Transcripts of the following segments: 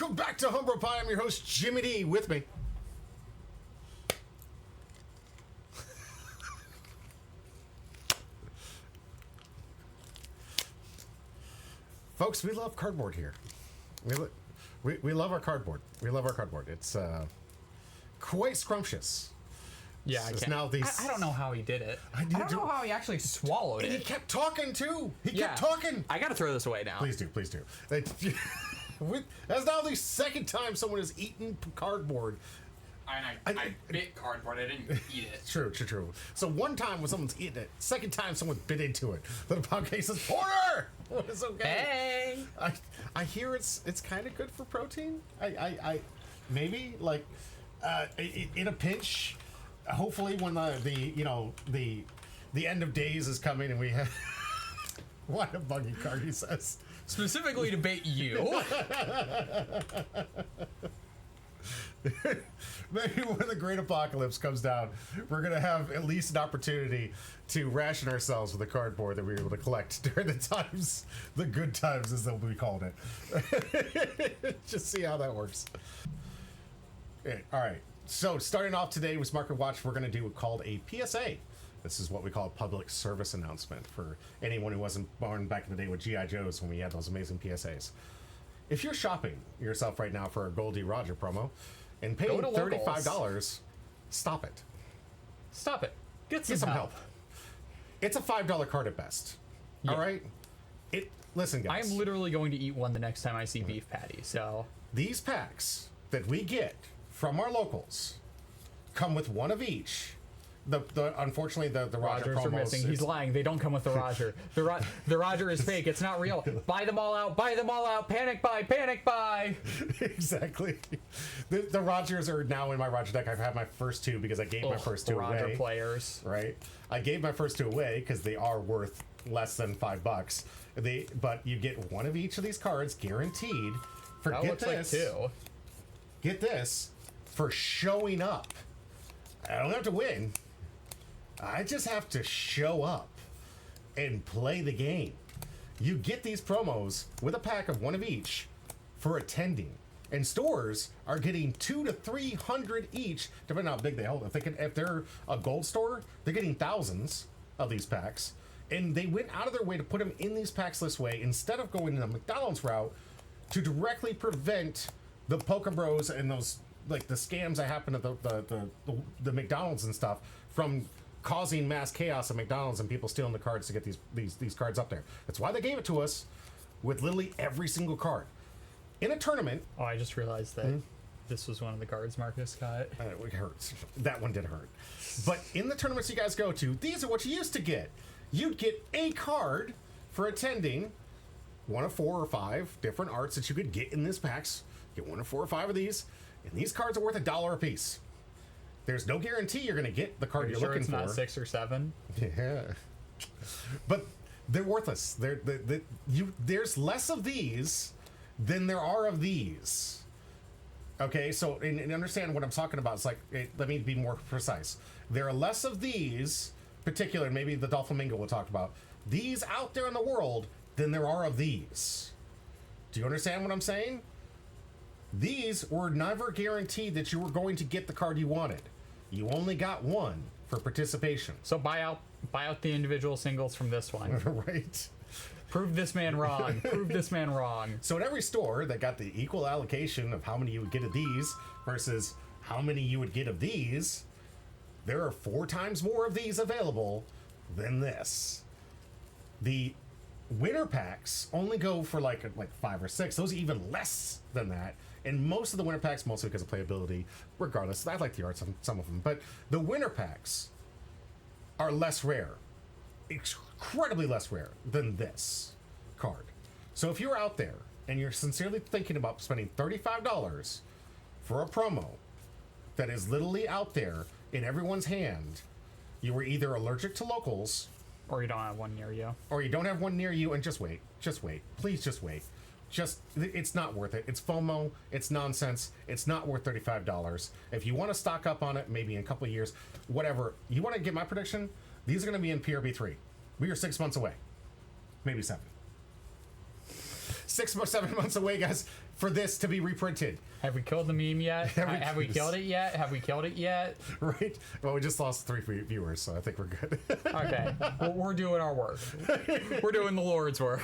Welcome back to Humble Pie. I'm your host, Jimmy D. With me, folks, we love cardboard here. We love our cardboard. We love our cardboard. It's quite scrumptious. Yeah, I can't. Now these, I don't know how he did it. I don't know how he actually swallowed and it. he kept talking too. He kept talking. I gotta throw this away now. Please do, please do. That's now the second time someone has eaten cardboard. I bit cardboard. I didn't eat it. True. So one time when someone's eating it, second time someone bit into it. The podcast says, "Porter, it's okay." Hey. I hear it's kind of good for protein. I maybe like in a pinch. Hopefully, when the end of days is coming and we have what a buggy card, he says. Specifically to bait you. Maybe when the great apocalypse comes down, we're going to have at least an opportunity to ration ourselves with the cardboard that we were able to collect during the good times, as they'll be called it. Just see how that works. All right. So starting off today with Market Watch, we're going to do called a PSA. This is what we call a public service announcement for anyone who wasn't born back in the day with G.I. Joes when we had those amazing PSAs. If you're shopping yourself right now for a Goldie Roger promo and paying $35, stop it. Stop it. Get some help. It's a $5 card at best. Yeah. All right? Listen, guys. I am literally going to eat one the next time I see beef patty, so... These packs that we get from our locals come with one of each. Unfortunately, the Roger promos are missing. He's lying. They don't come with the Roger. The Roger is fake. It's not real. Buy them all out. Buy them all out. Panic buy. Panic buy. Exactly. The Rogers are now in my Roger deck. I've had my first two because I gave my first two away. Roger players. Right. I gave my first two away because they are worth less than $5. But you get one of each of these cards guaranteed. Forget this. Like two. Get this. For showing up. I don't have to win. I just have to show up and play the game. You get these promos with a pack of one of each for attending. And stores are getting 200 to 300 each, depending on how big they hold. If they're a gold store, they're getting thousands of these packs. And they went out of their way to put them in these packs this way instead of going the McDonald's route to directly prevent the Poke Bros and those like the scams that happen at the McDonald's and stuff from causing mass chaos at McDonald's and people stealing the cards to get these cards up there. That's why they gave it to us with literally every single card. In a tournament... Oh, I just realized that this was one of the cards Marcus got. It hurts. That one did hurt. But in the tournaments you guys go to, these are what you used to get. You'd get a card for attending one of 4 or 5 different arts that you could get in these packs. Get 1 of 4 or 5 of these. And these cards are worth $1 a piece. There's no guarantee you're going to get the card you're looking for. Not 6 or 7. Yeah, but they're worthless. There's less of these than there are of these. Okay, so and understand what I'm talking about. It's like let me be more precise. There are less of these, particular. Maybe the Dolphamingo we'll talk about. These out there in the world than there are of these. Do you understand what I'm saying? These were never guaranteed that you were going to get the card you wanted. You only got one for participation. So buy out the individual singles from this one. Right. Prove this man wrong. Prove this man wrong. So in every store that got the equal allocation of how many you would get of these versus how many you would get of these, there are 4 times more of these available than this. The winter packs only go for like 5 or 6. Those are even less than that. And most of the winter packs, mostly because of playability, regardless, I like the art, some of them, but the winter packs are less rare, incredibly less rare than this card. So if you're out there and you're sincerely thinking about spending $35 for a promo that is literally out there in everyone's hand, you were either allergic to locals, or you don't have one near you, and just wait, please just wait. It's not worth it. It's FOMO. It's nonsense. It's not worth $35. If you want to stock up on it, maybe in a couple of years, whatever. You want to get my prediction? These are going to be in PRB3. We are 6 months away. Maybe 7. 6 or 7 months away, guys. for this to be reprinted. Have we killed the meme yet? Have we killed it yet? Have we killed it yet? Right? Well, we just lost 3 viewers, so I think we're good. Okay. We're doing our work. We're doing the Lord's work.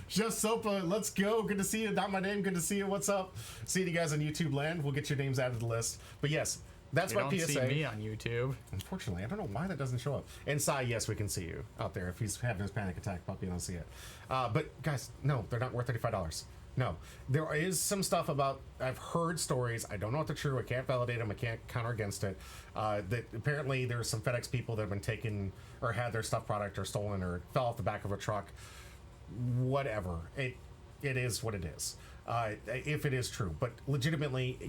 Just Sopa, let's go. Good to see you. Not my name. Good to see you. What's up? Seeing you guys on YouTube land. We'll get your names added to the list. But yes, that's You my don't PSA. see me on YouTube. Unfortunately, I don't know why that doesn't show up. And Sai, yes, we can see you out there. If he's having his panic attack, puppy, I don't see it. But guys, no, they're not worth $35. No, there is some stuff about, I've heard stories, I don't know if they're true, I can't validate them, I can't counter against it, that apparently there's some FedEx people that have been taken or had their stuff product or stolen or fell off the back of a truck. Whatever. It is what it is. If it is true, but legitimately,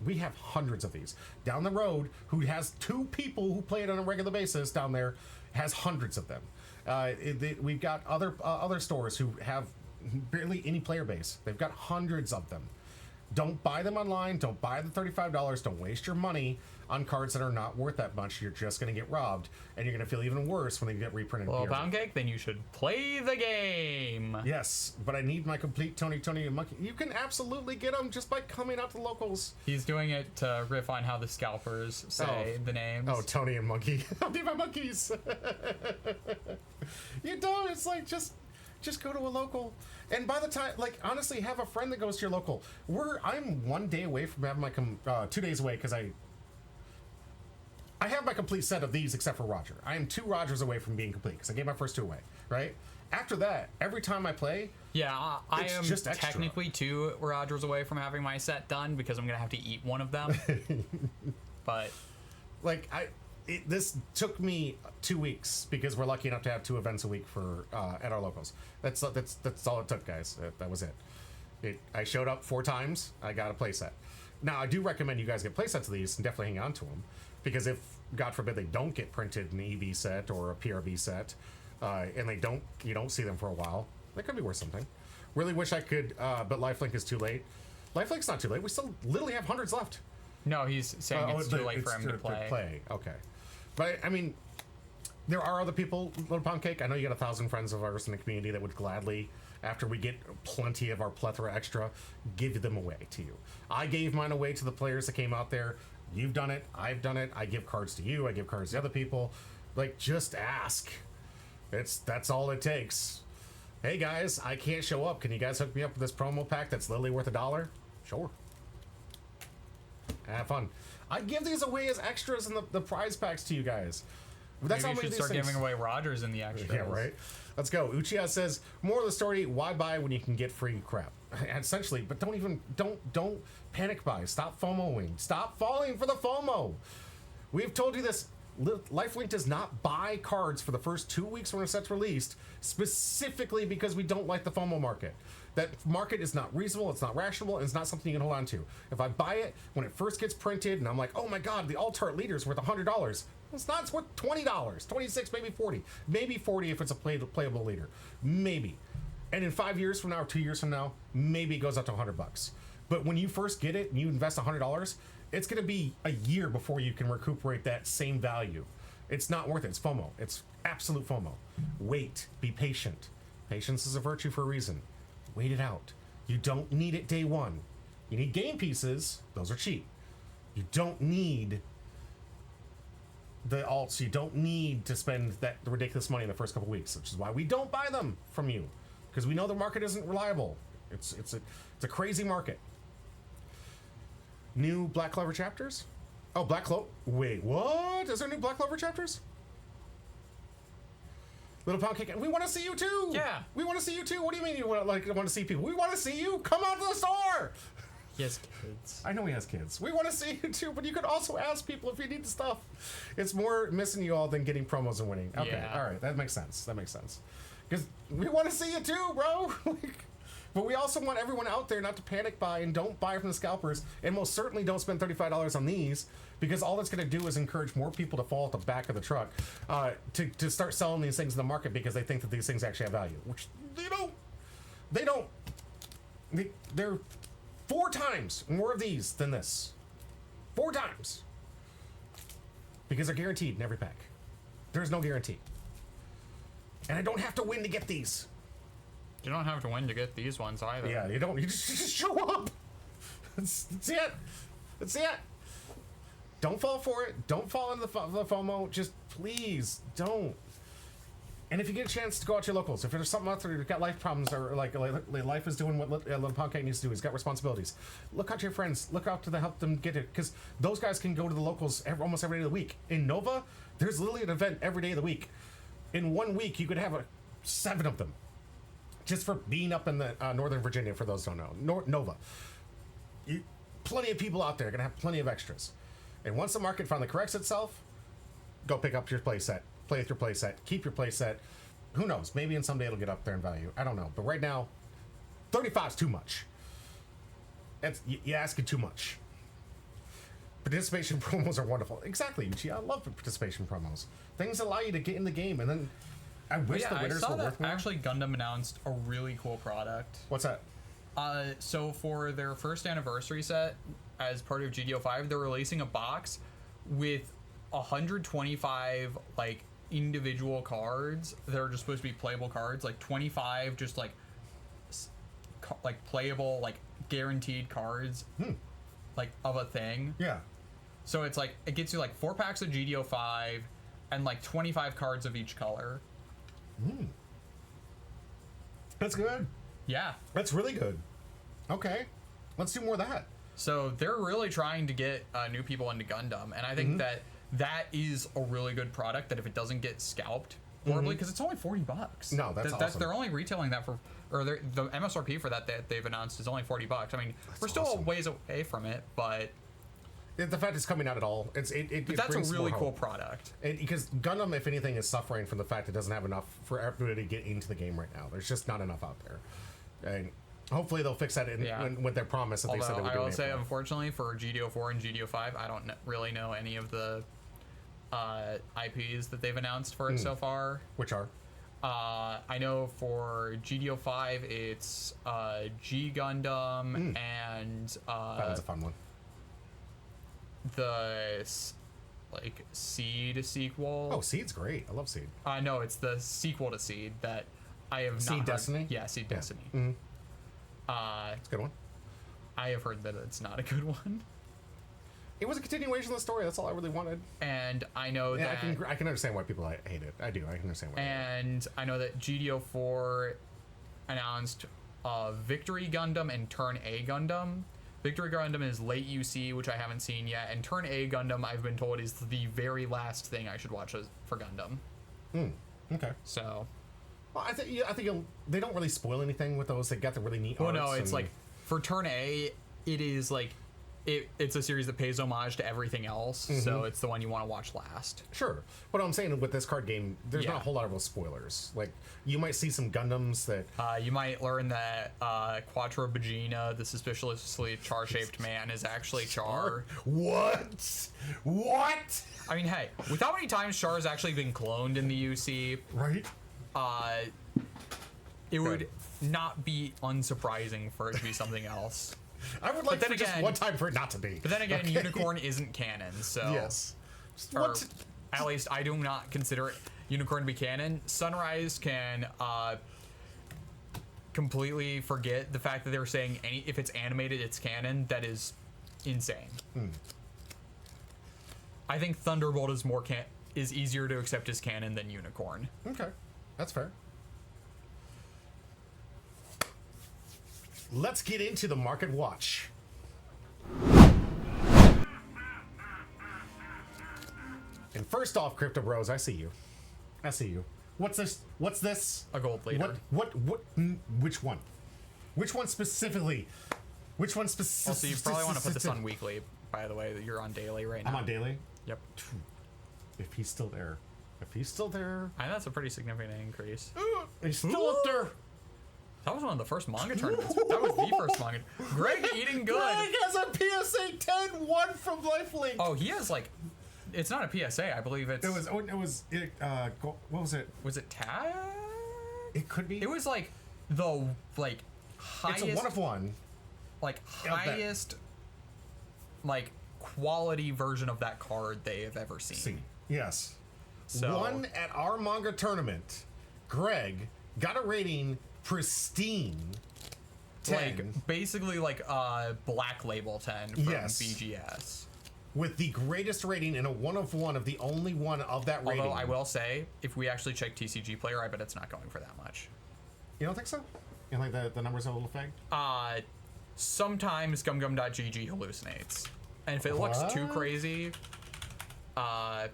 we have hundreds of these down the road. Who has 2 people who play it on a regular basis down there, has hundreds of them. We've got other stores who have barely any player base. They've got hundreds of them. Don't buy them online. Don't buy the $35. Don't waste your money on cards that are not worth that much. You're just going to get robbed, and you're going to feel even worse when they get reprinted. Well, Pound Cake, then you should play the game. Yes, but I need my complete Tony, and Monkey. You can absolutely get them just by coming out to locals. He's doing it to riff on how the scalpers say the names. Oh, Tony and Monkey. I'll be my monkeys. You don't. It's like just go to a local. And by the time, like, honestly, have a friend that goes to your local. I'm 1 day away from having my 2 days away because I have my complete set of these except for Roger. I am 2 Rogers away from being complete because I gave my first 2 away, right? After that, every time I play, yeah, I am just extra. technically 2 Rogers away from having my set done because I'm going to have to eat one of them. But like, this took me 2 weeks because we're lucky enough to have 2 events a week for at our locals. That's all it took, guys. That was it. I showed up 4 times. I got a playset. Now I do recommend you guys get playsets of these and definitely hang on to them, because if God forbid they don't get printed in an EV set or a PRB set, and you don't see them for a while, that could be worth something. Really wish I could, but LifeLink is too late. LifeLink's not too late. We still literally have hundreds left. No, he's saying it's too late for him to play. Okay. But, I mean, there are other people, Little Pound Cake. I know you got 1,000 friends of ours in the community that would gladly, after we get plenty of our plethora extra, give them away to you. I gave mine away to the players that came out there. You've done it. I've done it. I give cards to you. I give cards to other people. Like, just ask. That's all it takes. Hey, guys, I can't show up. Can you guys hook me up with this promo pack that's literally worth $1? Sure. Have fun. I give these away as extras in the prize packs to you guys. That's Maybe how you should start giving away Rogers in the extras. Yeah, right. Let's go. Uchiha says, more of the story, why buy when you can get free crap? Essentially, but don't panic buy. Stop FOMOing. Stop falling for the FOMO. We've told you this. LifeLink does not buy cards for the first 2 weeks when a set's released, specifically because we don't like the FOMO market. That market is not reasonable, it's not rational, and it's not something you can hold on to. If I buy it when it first gets printed and I'm like, oh my god, the Altart leader is worth $100. It's not, it's worth $20, $26, maybe $40. Maybe $40 if it's a playable leader. Maybe. And in 5 years from now or 2 years from now, maybe it goes up to $100. But when you first get it and you invest $100, it's going to be a year before you can recuperate that same value. It's not worth it. It's FOMO. It's absolute FOMO. Wait. Be patient. Patience is a virtue for a reason. Wait it out. You don't need it day one. You need game pieces. Those are cheap. You don't need the alts. You don't need to spend the ridiculous money in the first couple weeks, which is why we don't buy them from you, because we know the market isn't reliable. It's a crazy market. New Black Clover chapters? Oh, Black Clover. Wait, what? Is there new Black Clover chapters? Little Pound Cake. We want to see you too. Yeah. We want to see you too. What do you mean you want to see people? We want to see you. Come out to the store. He has kids. I know he has kids. We want to see you too, but you could also ask people if you need the stuff. It's more missing you all than getting promos and winning. Okay, Yeah. all right. That makes sense. Because we want to see you too, bro. But we also want everyone out there not to panic buy and don't buy from the scalpers, and most certainly don't spend $35 on these, because all that's going to do is encourage more people to fall at the back of the truck to start selling these things in the market because they think that these things actually have value, which they don't. They're 4 times more of these than this. 4 times. Because they're guaranteed in every pack. There's no guarantee. And I don't have to win to get these. You don't have to win to get these ones either. Yeah, you don't. You just show up. That's it. That's it. Don't fall for it. Don't fall into the FOMO. Just please don't. And if you get a chance to go out to your locals, if there's something out there, you've got life problems, or like life is doing what Little Podcast needs to do, he's got responsibilities. Look out to your friends. Look out to help them get it, because those guys can go to the locals almost every day of the week. In Nova, there's literally an event every day of the week. In 1 week, you could have 7 of them, just for being up in the Northern Virginia. For those who don't know, Nova. Plenty of people out there are gonna have plenty of extras. And once the market finally corrects itself, go pick up your playset. Play with your playset. Keep your playset. Who knows? Maybe in someday it'll get up there in value. I don't know. But right now, 35 is too much. You're asking too much. Participation promos are wonderful. Exactly, Uchi. I love participation promos. Things allow you to get in the game, and then I wish the winners were worth more. Actually, Gundam announced a really cool product. What's that? So for their first anniversary set, as part of GDO 5, they're releasing a box with 125 like individual cards that are just supposed to be playable cards, like 25 just like playable, like guaranteed cards, like of a thing. Yeah. So it's like it gets you like 4 packs of GDO 5 and like 25 cards of each color. That's good. Yeah. That's really good. Okay. Let's do more of that. So they're really trying to get new people into Gundam, and I think that is a really good product. That if it doesn't get scalped horribly, because it's only $40. No, that's awesome. They're only retailing that for, or the MSRP for that they've announced is only $40. I mean, we're still a ways away from it, but the fact it's coming out at all, but that's a really cool product. Because Gundam, if anything, is suffering from the fact it doesn't have enough for everybody to get into the game right now. There's just not enough out there, and hopefully they'll fix that with their promise that they said they would do. I will say, unfortunately, for GDO 4 and GDO 5, I don't really know any of the IPs that they've announced for it so far. Which are? I know for GDO 5, it's G Gundam and that was a fun one. The like Seed sequel. Oh, Seed's great. I love Seed. No, it's the sequel to Seed that I have Seed not Destiny? heard. Yeah, Seed Destiny. Mm-hmm. It's a good one. I have heard that it's not a good one. It was a continuation of the story. That's all I really wanted. And I know that I can understand why people hate it. I do. I can understand why. And I know that GDO 4 announced Victory Gundam and Turn A Gundam. Victory Gundam is late UC, which I haven't seen yet, and Turn A Gundam, I've been told, is the very last thing I should watch for Gundam. Okay. So. Well, I think they don't really spoil anything with those. They got the really neat. Well, no, it's like for Turn A, it is like it's a series that pays homage to everything else, so it's the one you want to watch last. Sure, but I'm saying with this card game, there's not a whole lot of real spoilers. Like you might see some Gundams that you might learn that Quattro Bagina, the suspiciously char-shaped man, is actually Char. What? I mean, hey, with how many times Char has actually been cloned in the UC, right? It would not be unsurprising for it to be something else. I would like just one time for it not to be. But then again, Unicorn isn't canon, so yes. At least I do not consider Unicorn to be canon. Sunrise can completely forget the fact that they were saying if it's animated, it's canon. That is insane. I think Thunderbolt is easier to accept as canon than Unicorn. Okay, that's fair. Let's get into the market watch. And first off, Crypto Bros, I see you. What's this? A gold leader. What? Which one? Which one specifically? Also, you probably want to put this on weekly, by the way. You're on daily right now. I'm on daily? Yep. If he's still there. I think that's a pretty significant increase. He's still up there. That was one of the first manga tournaments. That was the first manga. Greg eating good. Greg has a PSA 10-1 from LifeLink. Oh, he has like, it's not a PSA. I believe it's. What was it? Was it tag? It could be. It was like the highest. It's a 1 of 1. Like highest, like quality version of that card they have ever seen. Yes. So, won at our manga tournament. Greg got a rating pristine 10 Like basically like Black Label 10 from Yes. BGS. with the greatest rating in a 1 of 1 of the only one of that rating. Although I will say, if we actually check TCG Player, I bet it's not going for that much. You don't think so? You don't think the numbers are a little fake? Sometimes GumGum.gg hallucinates. And if it looks too What? crazy, why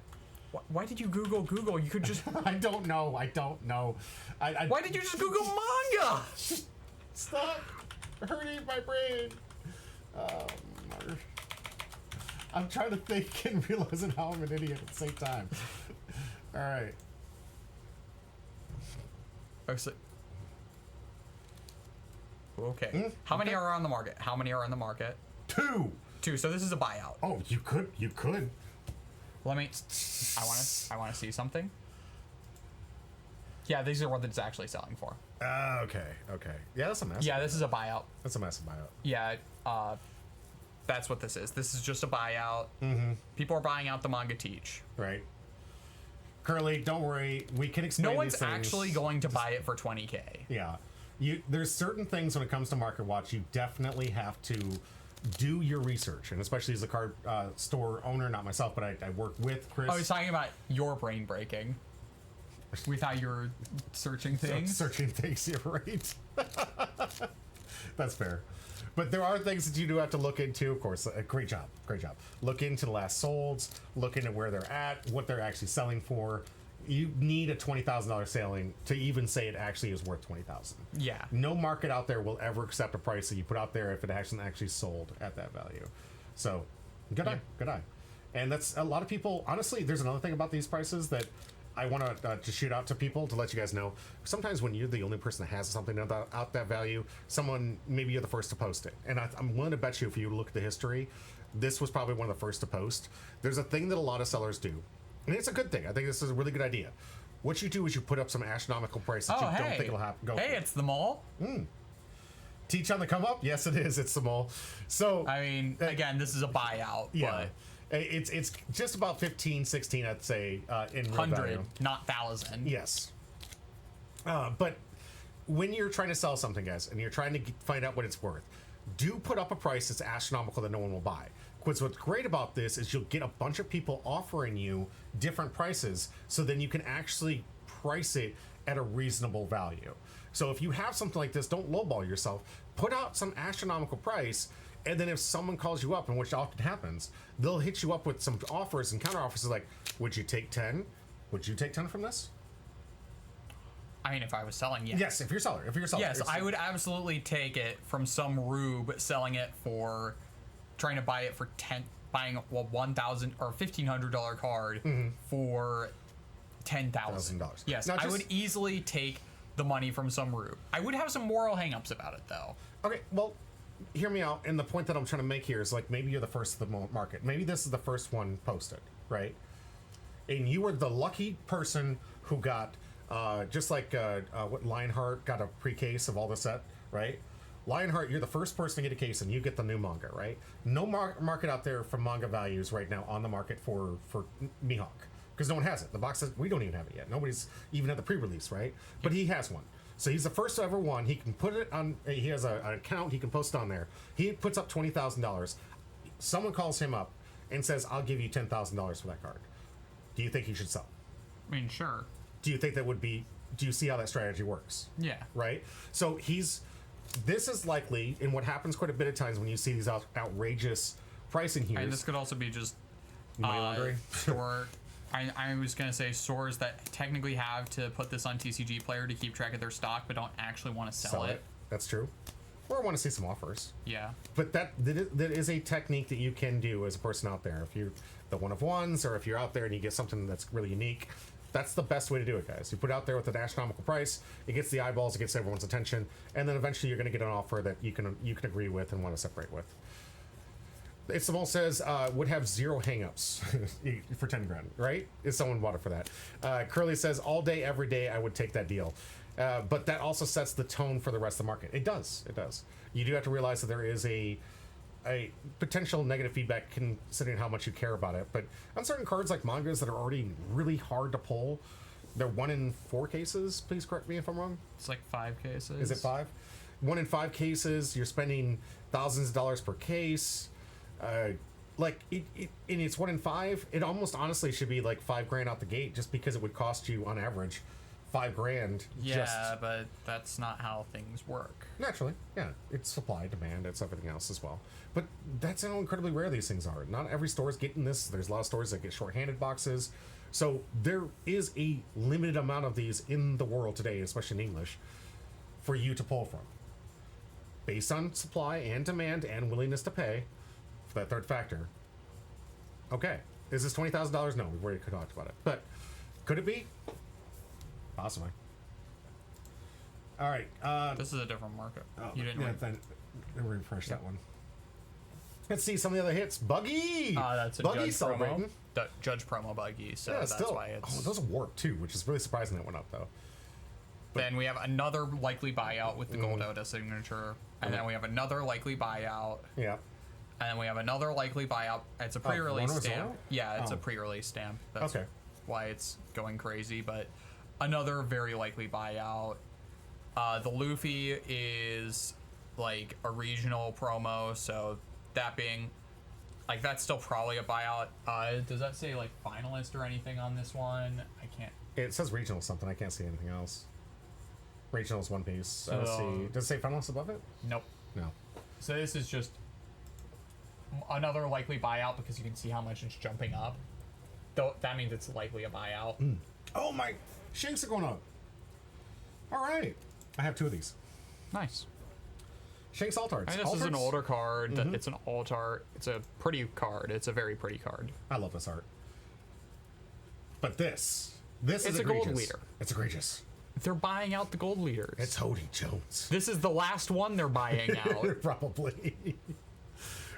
did you Google? You could just... I don't know. I Why did you just Google manga? Stop hurting my brain. I'm trying to think and realizing how I'm an idiot at the same time. All right. Okay. How many are on the market? How many are on the market? 2. 2. So this is a buyout. Oh, you could. Let me... I want to see something. Yeah, these are what it's actually selling for. Okay. Yeah, that's a mess. Yeah, this is a buyout. That's a massive buyout. Yeah, that's what this is. This is just a buyout. People are buying out the manga teach. Right. Curly, don't worry. We can explain No one's these things. actually going to buy it for 20K. Yeah. There's certain things when it comes to Market Watch, you definitely have to do your research, and especially as a card store owner, not myself, but I work with Chris. I was talking about your brain breaking. We thought you were searching things. Searching things, you're right. That's fair. But there are things that you do have to look into, of course. Great job. Look into the last solds, look into where they're at, what they're actually selling for. You need a $20,000 sailing to even say it actually is worth $20,000. Yeah. No market out there will ever accept a price that you put out there if it hasn't actually sold at that value. So, good eye. And that's a lot of people. Honestly, there's another thing about these prices that I want to shoot out to people to let you guys know. Sometimes when you're the only person that has something out that value, maybe you're the first to post it. And I'm willing to bet you, if you look at the history, this was probably one of the first to post. There's a thing that a lot of sellers do, and it's a good thing. I think this is a really good idea. What you do is you put up some astronomical price that you don't think will happen. Hey, it's the mall. Teach on the come up? Yes, it is. It's the mall. So I mean, again, this is a buyout. yeah. It's just about 15, 16, I'd say, in real 100, value. not 1,000. Yes. But when you're trying to sell something, guys, and you're trying to find out what it's worth, do put up a price that's astronomical that no one will buy. Because what's great about this is you'll get a bunch of people offering you different prices, so then you can actually price it at a reasonable value. So if you have something like this, don't lowball yourself. Put out some astronomical price, and then if someone calls you up, and which often happens, they'll hit you up with some offers and counter offers like, would you take 10? Would you take 10 from this? I mean, if I was selling, yes. Yes, if you're a seller. Yes, I would absolutely take it from some rube selling it for, trying to buy it for buying a $1,000 or $1,500 card for $10,000. Yes, I would easily take the money from some rube. I would have some moral hangups about it, though. Okay, well, hear me out. And the point that I'm trying to make here is, like, maybe you're the first of the market. Maybe this is the first one posted, right? And you were the lucky person who got, just like what Lionheart got a pre-case of all the set, right? Lionheart, you're the first person to get a case, and you get the new manga, right? No market out there for manga values right now on the market for Mihawk, because no one has it. The box says we don't even have it yet. Nobody's even at the pre-release, right? But he has one. So he's the first ever one. He can put it on. He has an account. He can post on there. He puts up $20,000. Someone calls him up and says, "I'll give you $10,000 for that card." Do you think he should sell? I mean, sure. Do you think that would be? Do you see how that strategy works? Yeah. Right. So this is likely, and what happens quite a bit of times when you see these outrageous pricing here. And this could also be just money laundering. Store. I was going to say stores that technically have to put this on TCG Player to keep track of their stock, but don't actually want to sell it. That's true. Or want to see some offers. Yeah. But that is a technique that you can do as a person out there. If you're the one of ones, or if you're out there and you get something that's really unique, that's the best way to do it, guys. You put it out there with an astronomical price, it gets the eyeballs, it gets everyone's attention, and then eventually you're going to get an offer that you can agree with and want to separate with. It's the most says would have zero hangups for 10 grand, right? If someone bought it for that. Curly says all day, every day, I would take that deal. But that also sets the tone for the rest of the market. It does. You do have to realize that there is a potential negative feedback considering how much you care about it. But on certain cards like mangas that are already really hard to pull, they're 1 in 4 cases. Please correct me if I'm wrong. It's like 5 cases. Is it 5? 1 in 5 cases. You're spending thousands of dollars per case. Like and it's 1 in 5. It almost honestly should be like $5,000 out the gate, just because it would cost you on average $5,000. Yeah, but that's not how things work. Naturally, yeah. It's supply, demand, it's everything else as well. But that's how incredibly rare these things are. Not every store is getting this. There's a lot of stores that get short-handed boxes. So there is a limited amount of these in the world today, especially in English, for you to pull from. Based on supply and demand and willingness to pay for that third factor. Okay. Is this $20,000? No, we've already talked about it. But could it be? Possibly. All right. This is a different market. Oh, You didn't. yeah, then refresh that one. Let's see some of the other hits. Buggy. That's a Buggy Judge celebrating. promo. Judge promo Buggy. So Yeah, that's still. why it's. Oh, those warp too, which is really surprising that went up though. Then we have another likely buyout with the Gold Oda signature, and then we have another likely buyout, Yeah. and then we have another likely buyout. It's a pre-release Rono stamp. Zoro? Yeah, it's Oh. a pre-release stamp. That's Okay. why it's going crazy. But another very likely buyout. The Luffy is like a regional promo, so that being like that's still probably a buyout. Does that say like finalist or anything on this one? I can't. It says regional something. I can't see anything else. Regional is One Piece. Let's So- see. Does it say finalist above it? Nope. No. So this is just another likely buyout because you can see how much it's jumping up. Though that means it's likely a buyout. Oh my! Shanks are going up. All right. I have 2 of these. Nice. Shanks alt arts. I mean, this is an Alt arts? older card. It's an alt art. It's a pretty card. It's a very pretty card. I love this art. But this is It's a egregious. gold leader. It's egregious. They're buying out the gold leaders. It's Hody Jones. This is the last one they're buying out. Probably.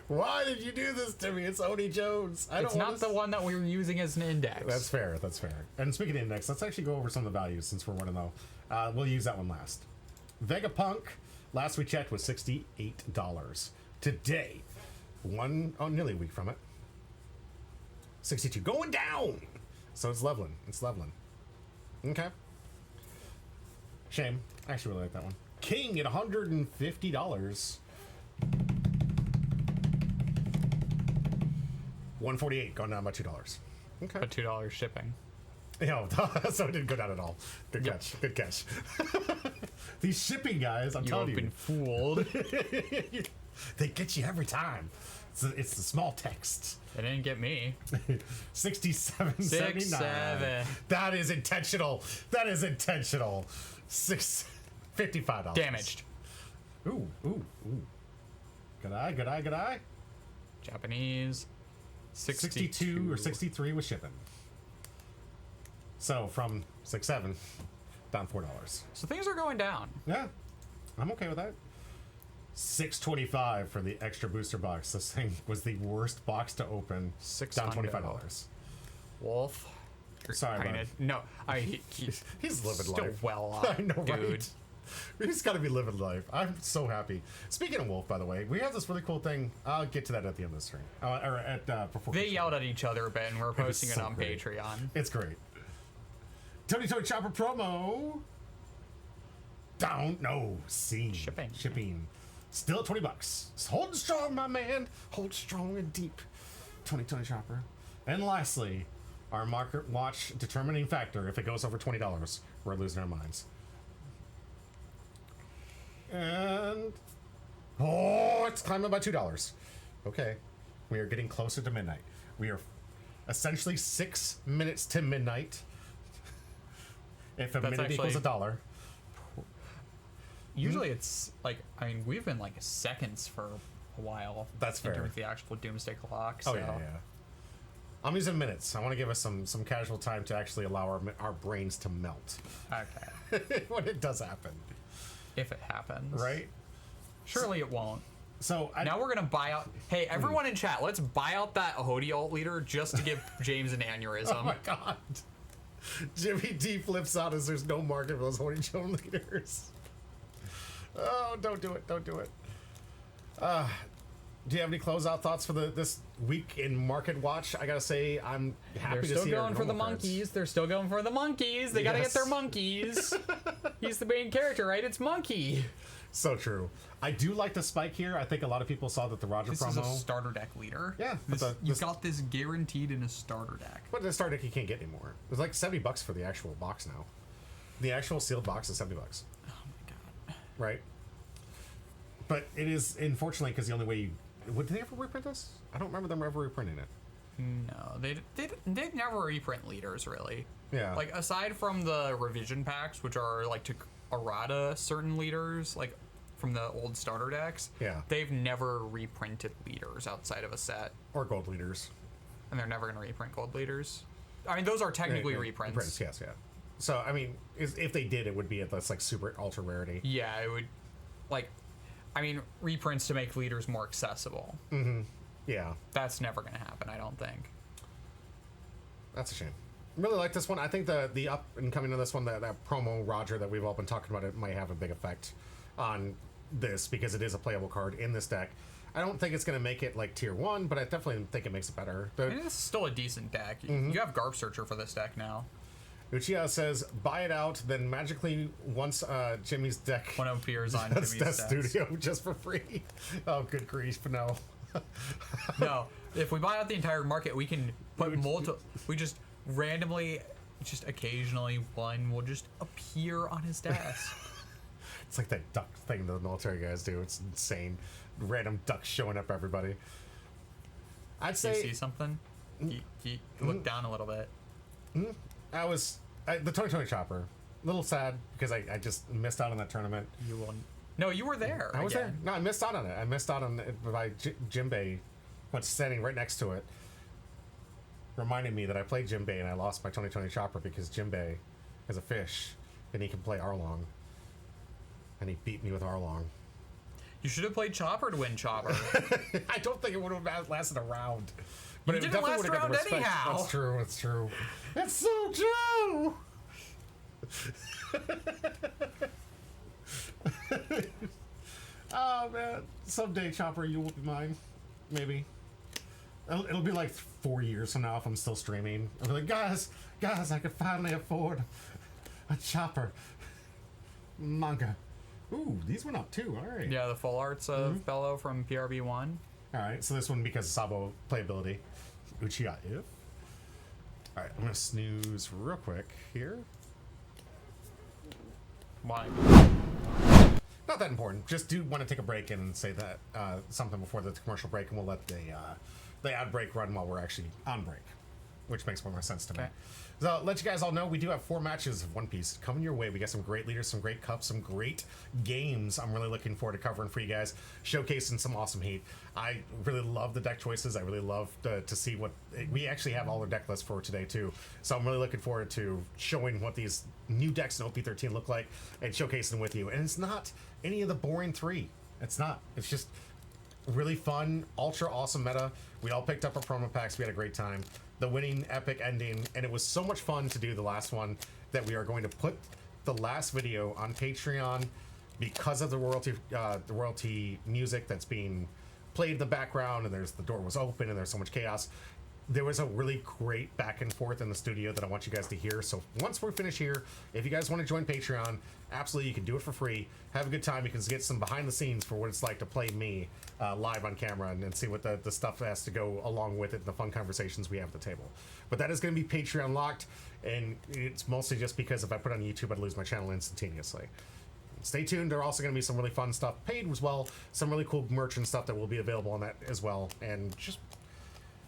Why did you do this to me? It's Hody Jones. I It's don't not want the one that we were using as an index. That's fair. That's fair. And speaking of index, let's actually go over some of the values since we're running low. We'll use that one last. Vegapunk, last we checked, was $68. Today, nearly a week from it, 62. Going down! So it's leveling. It's leveling. Okay. Shame. I actually really like that one. King at $150. 148, going down by $2. Okay. But $2 shipping. Yeah, so it didn't go down at all. Good Yep. catch. Good catch. These shipping guys, I'm You telling have you, been fooled. they get you every time. It's the small text. They didn't get me. 67.79. 6.7. That is intentional. That is intentional. $55. Damaged. Ooh. Good eye. Good eye. Good eye. Japanese. 62 or 63 with shipping. So from 6.7 down $4. So things are going down. Yeah, I'm okay with that. $6.25 for the extra booster box. This thing was the worst box to open. Down $25. Wolf. Sorry, Kinda- bud. No, He's living still life. well off, I know, dude. right? He's got to be living life. I'm so happy. Speaking of Wolf, by the way, we have this really cool thing. I'll get to that at the end of the stream. Or at before. They yelled at each other, Ben. We're posting it so on great. Patreon. It's great. Tony Chopper promo. Down. No. Shipping. Still at $20. Hold strong, my man. Hold strong and deep. Tony Chopper. And lastly, our market watch determining factor. If it goes over $20, we're losing our minds. And it's climbing by $2. Okay, we are getting closer to midnight. We are essentially 6 minutes to midnight. If a minute equals $1. Usually it's like, I mean, we've been like seconds for a while. That's fair. With the actual Doomsday Clock. Oh So. yeah. I'm using minutes. I want to give us some casual time to actually allow our brains to melt Okay. when it does happen. If it happens. Right? Surely it won't. So Now we're gonna buy out. Hey, everyone in chat, let's buy out that Hody alt leader just to give James an aneurysm. Oh my god. Jimmy D flips out as there's no market for those Hody Joan leaders. Oh, don't do it. Don't do it. do you have any closeout thoughts for this week in Market Watch? I gotta say, I'm happy They're to still see going for the normal cards. monkeys. They're still going for the monkeys. They gotta get their Yes. monkeys. He's the main character, right? It's Monkey. So true. I do like the spike here. I think a lot of people saw that the Roger This promo. is a starter deck leader. Yeah, but You've got this guaranteed in a starter deck. But the starter deck you can't get anymore. It's like $70 for the actual box now. The actual sealed box is $70. Oh my god. Right? But it is, unfortunately, because the only way you... Did they ever reprint this? I don't remember them ever reprinting it. No, they'd never reprint leaders, really. Yeah. Like, aside from the revision packs, which are, like, to errata certain leaders, like, from the old starter decks, Yeah. they've never reprinted leaders outside of a set. Or gold leaders. And they're never going to reprint gold leaders. I mean, those are technically reprints. Yes, yeah. So, I mean, if they did, it would be at this, like, super ultra rarity. Yeah, it would, like, I mean, reprints to make leaders more accessible. Mm-hmm. Yeah. That's never going to happen, I don't think. That's a shame. Really like this one. I think the up and coming of this one, that promo Roger that we've all been talking about, it might have a big effect on this because it is a playable card in this deck. I don't think it's going to make it like tier 1, but I definitely think it makes it better. I mean, it's still a decent deck. You have Garp Searcher for this deck now. Uchiha says, buy it out, then magically once Jimmy's deck One appears on Jimmy's Death desk. Studio just for free. Oh, good grief, but no. No, if we buy out the entire market, we can put multiple. We just randomly, just occasionally, one will just appear on his desk. It's like that duck thing the military guys do. It's insane. Random ducks showing up everybody. I'd Do you say see something? You look down a little bit. the 2020 Chopper. A little sad because I just missed out on that tournament. You will. No, you were there. I was there. again. No, I missed out on it. I missed out on it by Jimbei, what's standing right next to it. Reminded me that I played Jimbei and I lost my 2020 Chopper because Jimbei is a fish and he can play Arlong. And he beat me with Arlong. You should have played Chopper to win Chopper. I don't think it would have lasted a round. But You it didn't definitely last would have got the around respect. anyhow. That's true. It's true. It's so true. Oh man, someday Chopper, you will be mine. Maybe. It'll be like 4 years from now if I'm still streaming. I'll be like, guys, I could finally afford a Chopper manga. Ooh, these went up too. All right. Yeah, the full arts of Bello from PRB1. All right, so this one because of Sabo playability. Uchiha if. All right, I'm gonna snooze real quick here. Why? Not that important. Just do want to take a break and say that something before the commercial break, and we'll let the ad break run while we're actually on break, which makes more sense to me. Okay. So let you guys all know we do have 4 matches of One Piece coming your way. We got some great leaders, some great cups, some great games. I'm really looking forward to covering for you guys, showcasing some awesome heat. I really love the deck choices. I really love to see what we actually have all our deck lists for today too. So I'm really looking forward to showing what these new decks in OP13 look like and showcasing them with you. And it's not any of the boring 3. It's not. It's just really fun, ultra awesome meta. We all picked up our promo packs. We had a great time. The winning epic ending, and it was so much fun to do the last one that we are going to put the last video on Patreon because of the royalty music that's being played in the background, and the door was open and there's so much chaos. There was a really great back and forth in the studio that I want you guys to hear. So once we're finished here, if you guys want to join Patreon, absolutely, you can do it for free. Have a good time. You can get some behind the scenes for what it's like to play me live on camera and see what the stuff has to go along with it, the fun conversations we have at the table. But that is going to be Patreon locked, and it's mostly just because if I put it on YouTube, I'd lose my channel instantaneously. Stay tuned. There are also going to be some really fun stuff paid as well. Some really cool merch and stuff that will be available on that as well. And just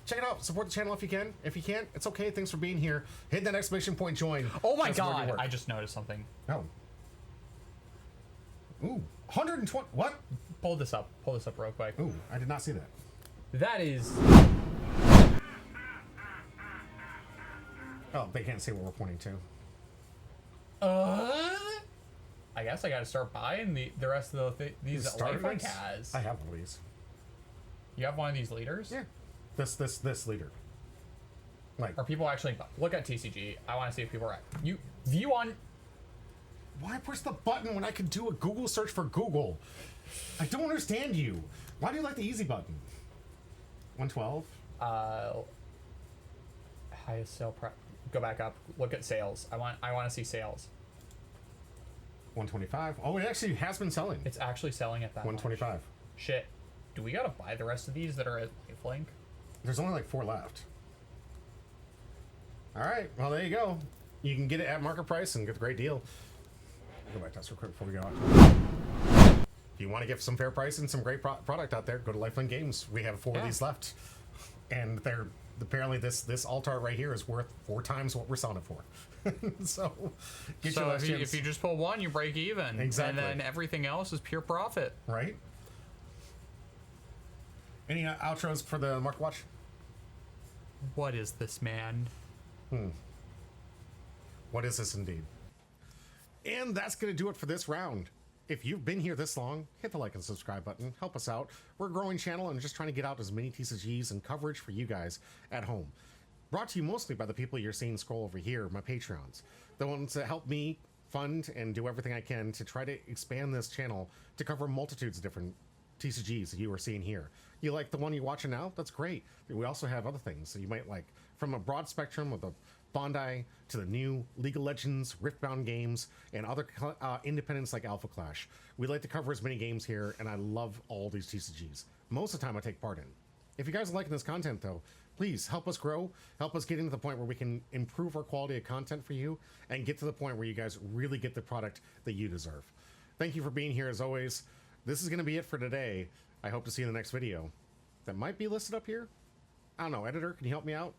check it out. Support the channel if you can. If you can't, it's okay. Thanks for being here. Hit that exclamation point, join. Oh my That's where we god, work. I just noticed something. Oh. Ooh, 120. What? Pull this up real quick. Ooh, I did not see that. That is... Oh, they can't see what we're pointing to. I guess I gotta start buying the rest of these that Starter LifeLink decks? has. I have one of these. You have one of these leaders? Yeah. This leader. Like, Are people actually... Look at TCG. I want to see if people are... You view on... why push the button when I can do a Google search for Google? I don't understand you. Why do you like the easy button? 112. Highest sale price. Go back up. Look at sales. I want to see sales. 125. Oh, it actually has been selling. It's actually selling at that 125. much. Shit. Do we gotta buy the rest of these that are at LifeLink? There's only like 4 left. All right. Well, there you go. You can get it at market price and get the great deal. Go back to us real quick before we go out. If you want to get some fair price and some great product out there, go to LifeLink Games. We have 4 of these left, and they're apparently this altar right here is worth 4 times what we're selling it for. So, get your last chance. If you just pull one, you break even. Exactly. And then everything else is pure profit. Right. Any outros for the Market Watch? What is this, man? What is this indeed? And that's going to do it for this round. If you've been here this long, hit the like and subscribe button. Help us out. We're a growing channel and just trying to get out as many TCGs and coverage for you guys at home. Brought to you mostly by the people you're seeing scroll over here, my Patreons. The ones that help me fund and do everything I can to try to expand this channel to cover multitudes of different TCGs that you are seeing here. You like the one you're watching now? That's great. We also have other things that you might like, from a broad spectrum of the Bondi to the new League of Legends, Riftbound games, and other independents like Alpha Clash. We like to cover as many games here, and I love all these TCGs. Most of the time I take part in. If you guys are liking this content, though, please help us grow, help us get into the point where we can improve our quality of content for you, and get to the point where you guys really get the product that you deserve. Thank you for being here, as always. This is going to be it for today. I hope to see you in the next video. That might be listed up here. I don't know, editor, can you help me out?